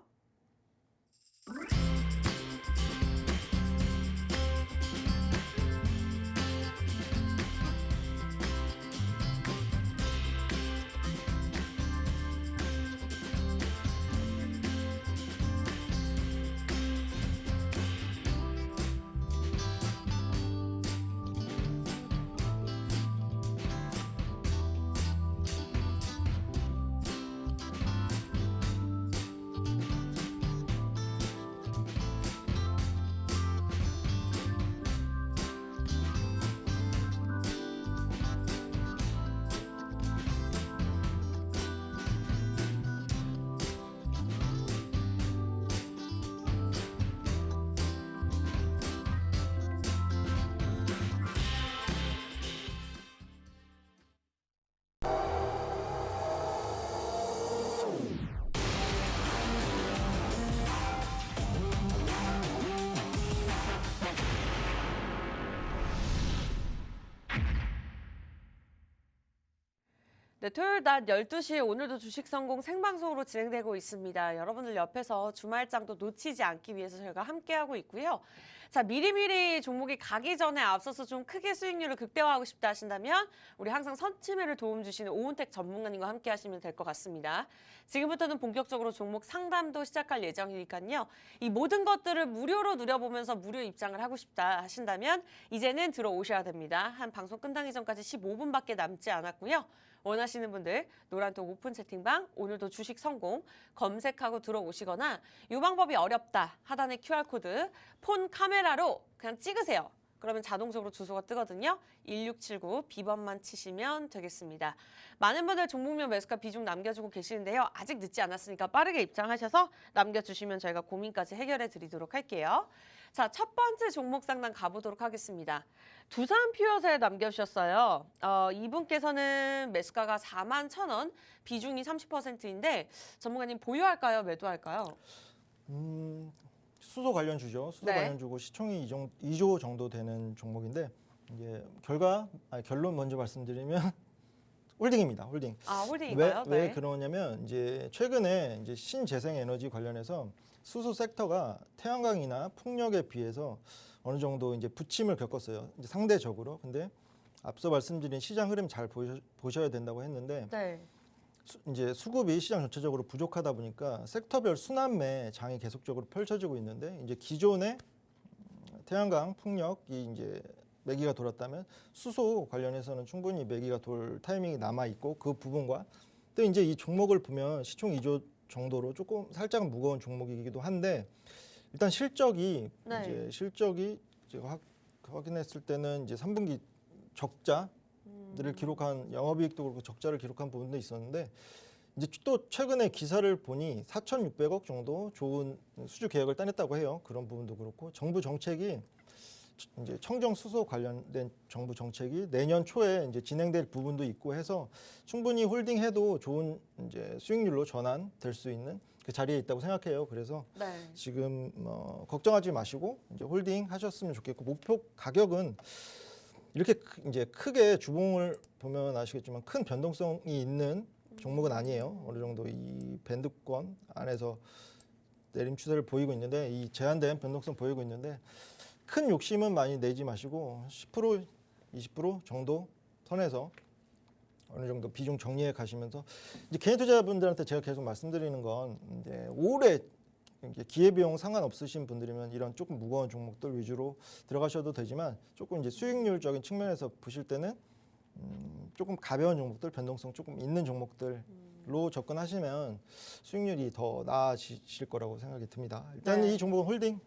네, 토요일 낮 12시에 오늘도 주식성공 생방송으로 진행되고 있습니다. 여러분들 옆에서 주말장도 놓치지 않기 위해서 저희가 함께하고 있고요. 자, 미리미리 종목이 가기 전에 앞서서 좀 크게 수익률을 극대화하고 싶다 하신다면 우리 항상 선침해를 도움 주시는 오은택 전문가님과 함께 하시면 될 것 같습니다. 지금부터는 본격적으로 종목 상담도 시작할 예정이니까요. 이 모든 것들을 무료로 누려보면서 무료 입장을 하고 싶다 하신다면 이제는 들어오셔야 됩니다. 한 방송 끝나기 전까지 15분밖에 남지 않았고요. 원하시는 분들 노란톡 오픈 채팅방 오늘도 주식 성공 검색하고 들어오시거나 이 방법이 어렵다 하단에 QR코드 폰 카메라로 그냥 찍으세요. 그러면 자동적으로 주소가 뜨거든요. 1679 B번만 치시면 되겠습니다. 많은 분들 종목명 매수가 비중 남겨주고 계시는데요. 아직 늦지 않았으니까 빠르게 입장하셔서 남겨주시면 저희가 고민까지 해결해 드리도록 할게요. 자, 첫 번째 종목 상담 가보도록 하겠습니다. 두산 퓨어세 남겨주셨어요. 이분께서는 매수가가 41,000원, 비중이 30%인데 전문가님 보유할까요? 매도할까요? 수소 관련주죠. 수소 네. 관련주고 시총이 2조 정도 되는 종목인데 이제 결론 먼저 말씀드리면 홀딩입니다. 홀딩. 아, 홀딩인가요? 왜 그러냐면 이제 최근에 이제 신재생 에너지 관련해서 수소 섹터가 태양광이나 풍력에 비해서 어느 정도 이제 부침을 겪었어요. 이제 상대적으로. 근데 앞서 말씀드린 시장 흐름 잘 보셔야 된다고 했는데 네. 이제 수급이 시장 전체적으로 부족하다 보니까 섹터별 순환매 장이 계속적으로 펼쳐지고 있는데 이제 기존의 태양광, 풍력이 이제 매기가 돌았다면 수소 관련해서는 충분히 매기가 돌 타이밍이 남아 있고 그 부분과 또 이제 이 종목을 보면 시총 2조 정도로 조금 살짝 무거운 종목이기도 한데 일단 실적이 네. 이제 실적이 제가 확인했을 때는 이제 3분기 적자 를 기록한 영업이익도 그렇고 적자를 기록한 부분도 있었는데 이제 또 최근에 기사를 보니 4,600억 정도 좋은 수주 계획을 따냈다고 해요. 그런 부분도 그렇고 정부 정책이 이제 청정 수소 관련된 정부 정책이 내년 초에 이제 진행될 부분도 있고 해서 충분히 홀딩해도 좋은 이제 수익률로 전환될 수 있는 그 자리에 있다고 생각해요. 그래서 네. 지금 걱정하지 마시고 이제 홀딩 하셨으면 좋겠고 목표 가격은 이렇게 이제 크게 주봉을 보면 아시겠지만 큰 변동성이 있는 종목은 아니에요. 어느 정도 이 밴드권 안에서 내림 추세를 보이고 있는데 이 제한된 변동성 보이고 있는데 큰 욕심은 많이 내지 마시고 10% 20% 정도 선에서 어느 정도 비중 정리해 가시면서 이제 개인 투자자분들한테 제가 계속 말씀드리는 건 이제 오래 기회비용 상관없으신 분들이면 이런 조금 무거운 종목들 위주로 들어가셔도 되지만 조금 이제 수익률적인 측면에서 보실 때는 조금 가벼운 종목들, 변동성 조금 있는 종목들로 접근하시면 수익률이 더 나아지실 거라고 생각이 듭니다. 일단 네. 이 종목은 홀딩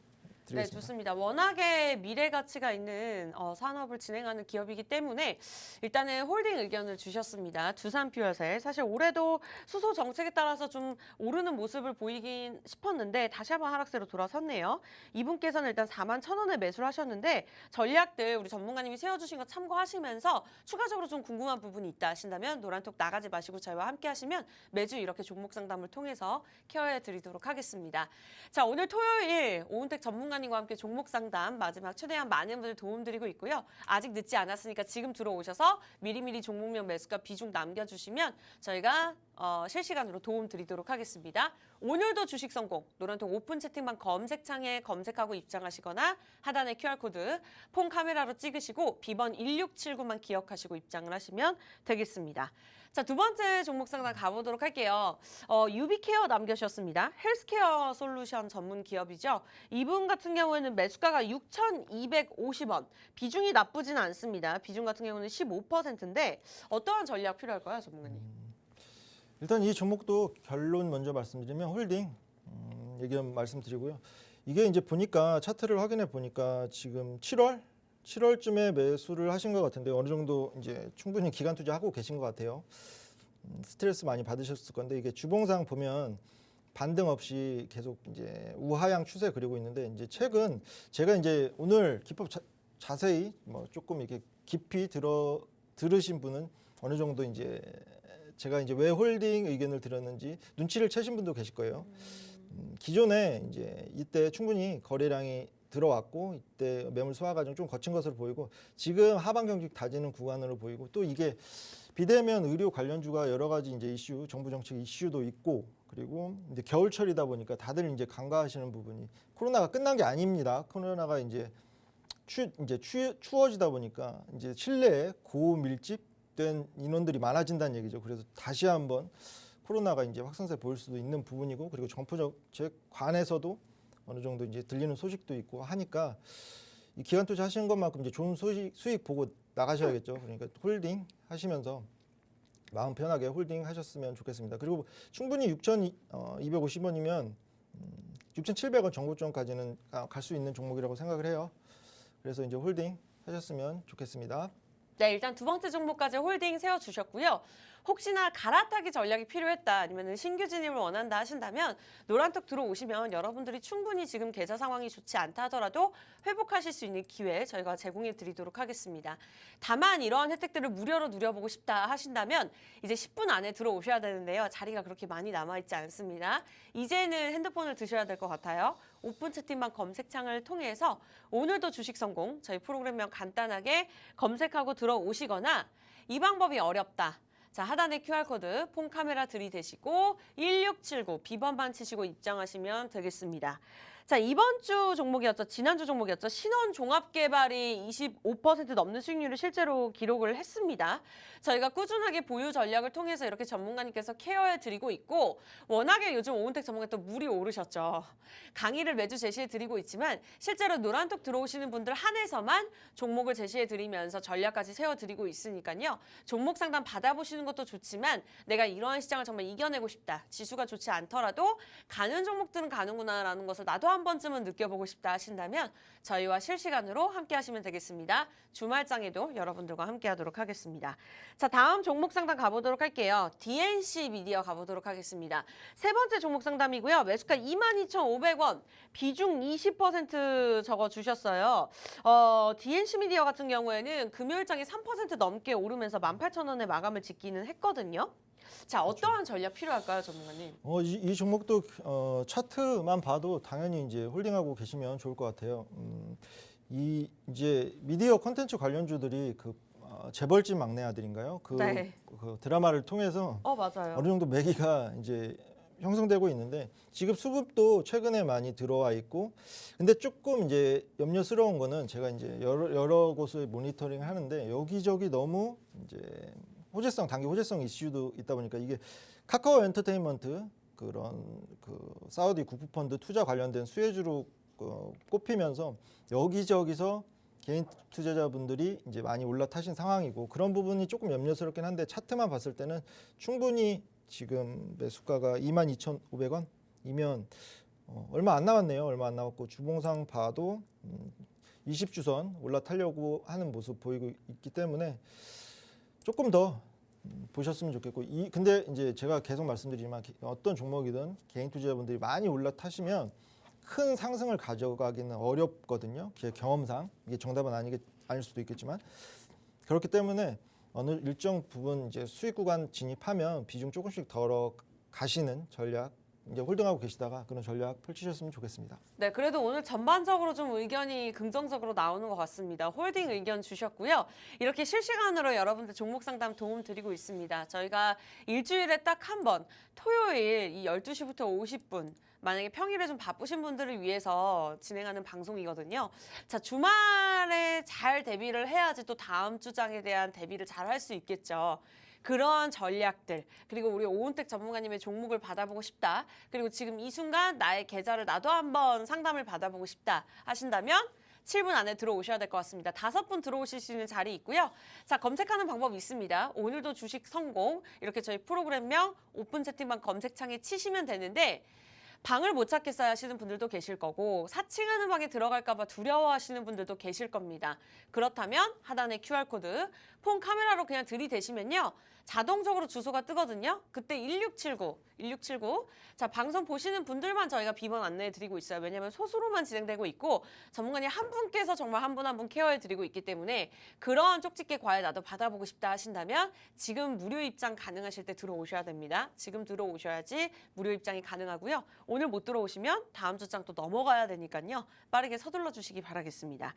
네, 드리겠습니다. 좋습니다. 워낙에 미래 가치가 있는 산업을 진행하는 기업이기 때문에 일단은 홀딩 의견을 주셨습니다. 두산퓨어셀. 사실 올해도 수소 정책에 따라서 좀 오르는 모습을 보이긴 싶었는데 다시 한번 하락세로 돌아섰네요. 이분께서는 일단 41,000원에 매수를 하셨는데 전략들 우리 전문가님이 세워주신 거 참고하시면서 추가적으로 좀 궁금한 부분이 있다 하신다면 노란톡 나가지 마시고 저희와 함께 하시면 매주 이렇게 종목 상담을 통해서 케어해 드리도록 하겠습니다. 자, 오늘 토요일 오은택 전문가님과 함께 종목 상담 마지막 최대한 많은 분들 도움드리고 있고요. 아직 늦지 않았으니까 지금 들어오셔서 미리미리 종목명 매수가 비중 남겨주시면 저희가 실시간으로 도움 드리도록 하겠습니다. 오늘도 주식 성공 노란톡 오픈 채팅방 검색창에 검색하고 입장하시거나 하단에 QR코드 폰 카메라로 찍으시고 B번 1679만 기억하시고 입장을 하시면 되겠습니다. 자, 두 번째 종목 상담 가보도록 할게요. 유비케어 남겨주셨습니다. 헬스케어 솔루션 전문 기업이죠. 이분 같은 경우에는 매수가가 6,250원. 비중이 나쁘진 않습니다. 비중 같은 경우는 15%인데 어떠한 전략 필요할까요, 전문가님? 일단 이 종목도 결론 먼저 말씀드리면 홀딩 얘기 말씀드리고요. 이게 이제 보니까 차트를 확인해 보니까 지금 7월쯤에 매수를 하신 것 같은데 어느 정도 이제 충분히 기간 투자하고 계신 것 같아요. 스트레스 많이 받으셨을 건데 이게 주봉상 보면 반등 없이 계속 이제 우하향 추세 그리고 있는데 이제 최근 제가 이제 오늘 기법 자세히 뭐 조금 이렇게 깊이 들으신 분은 어느 정도 이제 제가 이제 왜 홀딩 의견을 드렸는지 눈치를 채신 분도 계실 거예요. 기존에 이제 이때 충분히 거래량이 들어왔고 이때 매물 소화 과정 좀 거친 것으로 보이고 지금 하반 경직 다지는 구간으로 보이고 또 이게 비대면 의료 관련주가 여러 가지 이제 이슈, 정부 정책 이슈도 있고 그리고 이제 겨울철이다 보니까 다들 이제 간과하시는 부분이 코로나가 끝난 게 아닙니다. 코로나가 이제 추워지다 보니까 이제 실내에 고밀집된 인원들이 많아진다는 얘기죠. 그래서 다시 한번 코로나가 이제 확산세 보일 수도 있는 부분이고 그리고 정부 정책 관에서도 어느 정도 이제 들리는 소식도 있고 하니까 이 기간 투자 하시는 것만큼 이제 좋은 수익 보고 나가셔야겠죠. 그러니까 홀딩 하시면서 마음 편하게 홀딩 하셨으면 좋겠습니다. 그리고 충분히 6,250원이면 6,700원 정고점까지는 갈 수 있는 종목이라고 생각을 해요. 그래서 이제 홀딩 하셨으면 좋겠습니다. 네, 일단 두 번째 종목까지 홀딩 세워주셨고요. 혹시나 갈아타기 전략이 필요했다 아니면 신규 진입을 원한다 하신다면 노란톡 들어오시면 여러분들이 충분히 지금 계좌 상황이 좋지 않다 하더라도 회복하실 수 있는 기회 저희가 제공해 드리도록 하겠습니다. 다만 이러한 혜택들을 무료로 누려보고 싶다 하신다면 이제 10분 안에 들어오셔야 되는데요. 자리가 그렇게 많이 남아있지 않습니다. 이제는 핸드폰을 드셔야 될 것 같아요. 오픈 채팅방 검색창을 통해서 오늘도 주식 성공 저희 프로그램명 간단하게 검색하고 들어오시거나 이 방법이 어렵다. 자, 하단에 QR코드 폰 카메라 들이대시고 1679 비번만 치시고 입장하시면 되겠습니다. 자, 이번 주 종목이었죠. 지난주 종목이었죠. 신원종합개발이 25% 넘는 수익률을 실제로 기록을 했습니다. 저희가 꾸준하게 보유 전략을 통해서 이렇게 전문가님께서 케어해 드리고 있고 워낙에 요즘 오은택 전문가 또 물이 오르셨죠. 강의를 매주 제시해 드리고 있지만 실제로 노란톡 들어오시는 분들 한해서만 종목을 제시해 드리면서 전략까지 세워 드리고 있으니까요. 종목 상담 받아보시는 것도 좋지만 내가 이러한 시장을 정말 이겨내고 싶다. 지수가 좋지 않더라도 가는 종목들은 가는구나라는 것을 나도 한 번쯤은 느껴보고 싶다 하신다면 저희와 실시간으로 함께 하시면 되겠습니다. 주말장에도 여러분들과 함께 하도록 하겠습니다. 자, 다음 종목 상담 가보도록 할게요. DNC 미디어 가보도록 하겠습니다. 세 번째 종목 상담이고요. 매수가 22,500원, 비중 20% 적어주셨어요. DNC 미디어 같은 경우에는 금요일장이 3% 넘게 오르면서 18,000원에 마감을 짓기는 했거든요. 자, 어떠한 전략 필요할까요, 전문가님? 이 종목도 차트만 봐도 당연히 이제 홀딩하고 계시면 좋을 것 같아요. 이 이제 미디어 콘텐츠 관련주들이 재벌집 막내 아들인가요? 네. 그 드라마를 통해서 맞아요. 어느 정도 매기가 이제 형성되고 있는데 지급 수급도 최근에 많이 들어와 있고 근데 조금 이제 염려스러운 거는 제가 이제 여러 곳을 모니터링 하는데 여기저기 너무 이제 단기 호재성 이슈도 있다 보니까 이게 카카오 엔터테인먼트 그런 사우디 국부펀드 투자 관련된 수혜주로 꼽히면서 여기저기서 개인 투자자분들이 이제 많이 올라타신 상황이고 그런 부분이 조금 염려스럽긴 한데 차트만 봤을 때는 충분히 지금 매수가가 22,500원이면 얼마 안 남았네요. 얼마 안 남았고 주봉상 봐도 20주선 올라타려고 하는 모습 보이고 있기 때문에 조금 더 보셨으면 좋겠고 근데 이제 제가 계속 말씀드리지만 어떤 종목이든 개인 투자자분들이 많이 올라타시면 큰 상승을 가져가기는 어렵거든요. 제 경험상 이게 정답은 아닐 수도 있겠지만 그렇기 때문에 어느 일정 부분 이제 수익 구간 진입하면 비중 조금씩 덜어 가시는 전략 이제 홀딩하고 계시다가 그런 전략 펼치셨으면 좋겠습니다. 네, 그래도 오늘 전반적으로 좀 의견이 긍정적으로 나오는 것 같습니다. 홀딩 의견 주셨고요. 이렇게 실시간으로 여러분들 종목 상담 도움 드리고 있습니다. 저희가 일주일에 딱 한 번 토요일 이 12시부터 50분 만약에 평일에 좀 바쁘신 분들을 위해서 진행하는 방송이거든요. 자, 주말에 잘 대비를 해야지 또 다음 주장에 대한 대비를 잘 할 수 있겠죠. 그런 전략들 그리고 우리 오은택 전문가님의 종목을 받아보고 싶다. 그리고 지금 이 순간 나의 계좌를 나도 한번 상담을 받아보고 싶다 하신다면 7분 안에 들어오셔야 될 것 같습니다. 5분 들어오실 수 있는 자리 있고요. 자, 검색하는 방법이 있습니다. 오늘도 주식 성공 이렇게 저희 프로그램명 오픈 채팅방 검색창에 치시면 되는데 방을 못 찾겠어요 하시는 분들도 계실 거고 사칭하는 방에 들어갈까 봐 두려워하시는 분들도 계실 겁니다. 그렇다면 하단에 QR코드 폰 카메라로 그냥 들이대시면요. 자동적으로 주소가 뜨거든요. 그때 1679 자, 방송 보시는 분들만 저희가 비번 안내해 드리고 있어요. 왜냐하면 소수로만 진행되고 있고 전문가님 한 분께서 정말 한 분 한 분 케어해 드리고 있기 때문에 그런 쪽집게 과외 나도 받아보고 싶다 하신다면 지금 무료 입장 가능하실 때 들어오셔야 됩니다. 지금 들어오셔야지 무료 입장이 가능하고요. 오늘 못 들어오시면 다음 주장 또 넘어가야 되니까요. 빠르게 서둘러 주시기 바라겠습니다.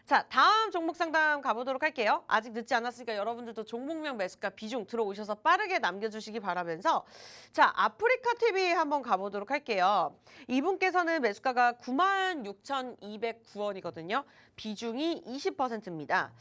자, 다음 종목 상담 가보도록 할게요. 아직 늦지 않았으니까 여러분들도 종목명 매수가 비중 들어오셔서 빠르게 남겨주시기 바라면서 자, 아프리카 TV 한번 가보도록 할게요. 이분께서는 매수가가 96,209원이거든요. 비중이 20%입니다.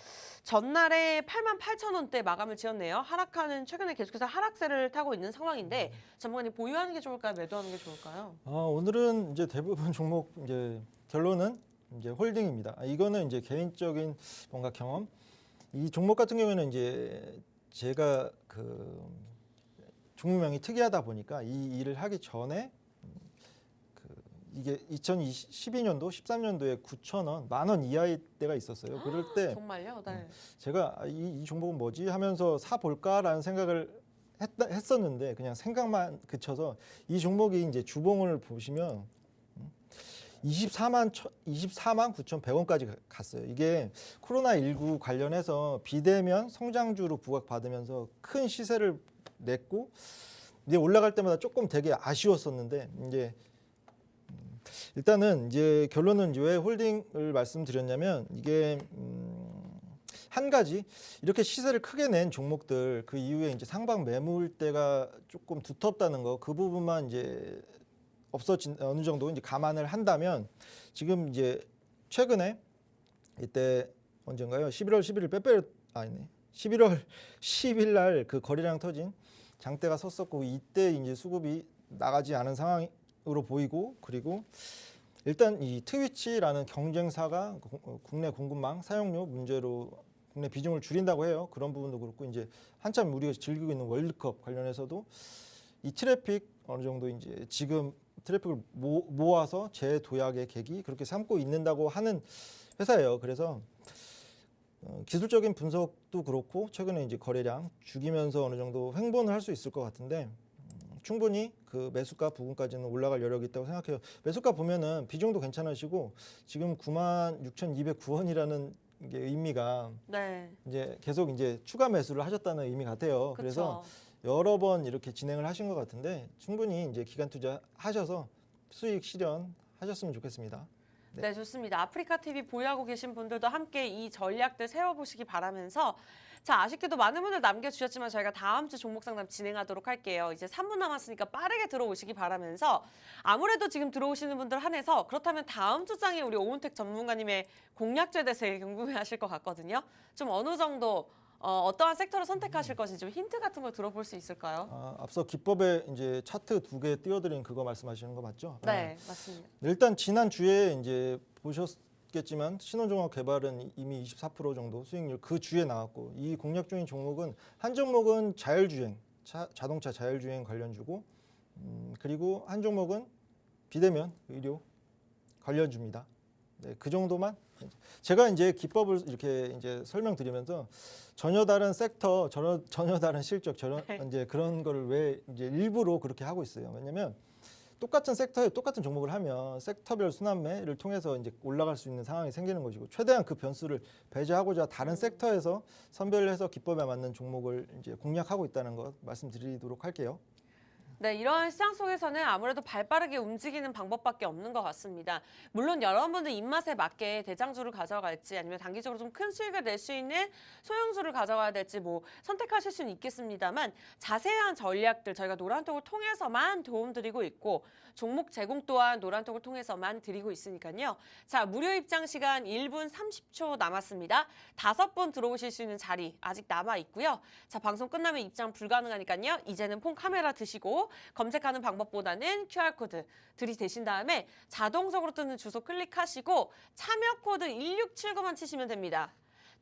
전날에 88,000원대 마감을 지었네요. 하락하는 최근에 계속해서 하락세를 타고 있는 상황인데 전문가님 보유하는 게 좋을까요? 매도하는 게 좋을까요? 오늘은 이제 대부분 종목 이제 결론은 이제 홀딩입니다. 이거는 이제 개인적인 뭔가 경험. 이 종목 같은 경우에는 이제 제가 종목명이 특이하다 보니까 이 일을 하기 전에 이게 2012년도, 13년도에 9,000원, 10,000원 이하일 때가 있었어요. 그럴 때 정말요? 네. 제가 이 종목은 뭐지 하면서 사 볼까라는 생각을 했었는데 그냥 생각만 그쳐서 이 종목이 이제 주봉을 보시면 24만 9,100원까지 갔어요. 이게 코로나19 관련해서 비대면 성장주로 부각받으면서 큰 시세를 냈고 이제 올라갈 때마다 조금 되게 아쉬웠었는데 이제 일단은 이제 결론은 이제 왜 홀딩을 말씀드렸냐면 이게 한 가지 이렇게 시세를 크게 낸 종목들 그 이후에 이제 상방 매물대가 조금 두텁다는 거 그 부분만 이제 없어진 어느 정도 이제 감안을 한다면 지금 이제 최근에 이때 언젠가요? 11월 11일 아니네. 11월 10일 날 그 거래량 터진 장대가 섰었고 이때 이제 수급이 나가지 않은 상황으로 보이고 그리고 일단 이 트위치라는 경쟁사가 국내 공급망 사용료 문제로 국내 비중을 줄인다고 해요. 그런 부분도 그렇고 이제 한참 우리가 즐기고 있는 월드컵 관련해서도 이 트래픽 어느 정도 이제 지금 트래픽을 모아서 재도약의 계기 그렇게 삼고 있는다고 하는 회사예요. 그래서 기술적인 분석도 그렇고 최근에 이제 거래량 죽이면서 어느 정도 횡보는 할 수 있을 것 같은데 충분히 그 매수가 부분까지는 올라갈 여력이 있다고 생각해요. 매수가 보면은 비중도 괜찮으시고 지금 96,209원이라는 게 의미가 네. 이제 계속 이제 추가 매수를 하셨다는 의미 같아요. 그쵸. 그래서 여러 번 이렇게 진행을 하신 것 같은데 충분히 이제 기간 투자 하셔서 수익 실현하셨으면 좋겠습니다. 네, 좋습니다. 아프리카 TV 보유하고 계신 분들도 함께 이 전략들 세워보시기 바라면서 자, 아쉽게도 많은 분들 남겨주셨지만 저희가 다음 주 종목 상담 진행하도록 할게요. 이제 3분 남았으니까 빠르게 들어오시기 바라면서 아무래도 지금 들어오시는 분들 한해서 그렇다면 다음 주장에 우리 오은택 전문가님의 공략주에 대해서 궁금해하실 것 같거든요. 좀 어느 정도 어떠한 섹터를 선택하실 것인지 좀 힌트 같은 걸 들어볼 수 있을까요? 앞서 기법에 이제 차트 2개 띄워드린 그거 말씀하시는 거 맞죠? 네, 맞습니다. 일단 지난 주에 이제 보셨겠지만 신원종합개발은 이미 24% 정도 수익률 그 주에 나왔고 이 공략 중인 종목은 한 종목은 자율주행, 자동차 자율주행 관련주고 그리고 한 종목은 비대면 의료 관련주입니다. 네, 그 정도만 제가 이제 기법을 이렇게 이제 설명드리면서 전혀 다른 섹터, 전혀 다른 실적, 이제 그런 거를 왜 이제 일부러 그렇게 하고 있어요. 왜냐면 똑같은 섹터에 똑같은 종목을 하면 섹터별 순환매를 통해서 이제 올라갈 수 있는 상황이 생기는 것이고 최대한 그 변수를 배제하고자 다른 섹터에서 선별해서 기법에 맞는 종목을 이제 공략하고 있다는 것 말씀드리도록 할게요. 네, 이런 시장 속에서는 아무래도 발빠르게 움직이는 방법밖에 없는 것 같습니다. 물론 여러분들 입맛에 맞게 대장주를 가져갈지 아니면 단기적으로 좀 큰 수익을 낼 수 있는 소형주를 가져가야 될지 뭐 선택하실 수는 있겠습니다만 자세한 전략들 저희가 노란톡을 통해서만 도움드리고 있고 종목 제공 또한 노란톡을 통해서만 드리고 있으니까요. 자, 무료 입장 시간 1분 30초 남았습니다. 5분 들어오실 수 있는 자리 아직 남아 있고요. 자, 방송 끝나면 입장 불가능하니까요. 이제는 폰 카메라 드시고 검색하는 방법보다는 QR코드 들이대신 다음에 자동적으로 뜨는 주소 클릭하시고 참여 코드 1679만 치시면 됩니다.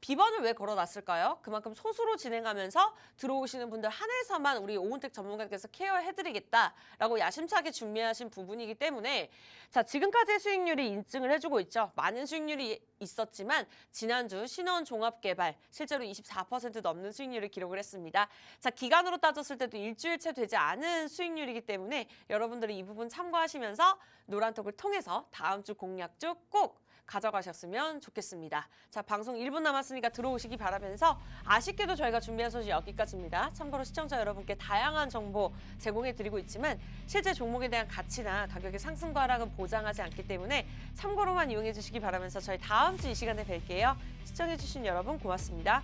비번을 왜 걸어놨을까요? 그만큼 소수로 진행하면서 들어오시는 분들 한해서만 우리 오은택 전문가께서 케어해드리겠다라고 야심차게 준비하신 부분이기 때문에 자, 지금까지의 수익률이 인증을 해주고 있죠. 많은 수익률이 있었지만 지난주 신원종합개발 실제로 24% 넘는 수익률을 기록을 했습니다. 자, 기간으로 따졌을 때도 일주일채 되지 않은 수익률이기 때문에 여러분들이 이 부분 참고하시면서 노란톡을 통해서 다음 주 공략주 꼭 가져가셨으면 좋겠습니다. 자, 방송 1분 남았으니까 들어오시기 바라면서 아쉽게도 저희가 준비한 소식 여기까지입니다. 참고로 시청자 여러분께 다양한 정보 제공해드리고 있지만 실제 종목에 대한 가치나 가격의 상승과 하락은 보장하지 않기 때문에 참고로만 이용해 주시기 바라면서 저희 다음 주 이 시간에 뵐게요. 시청해주신 여러분 고맙습니다.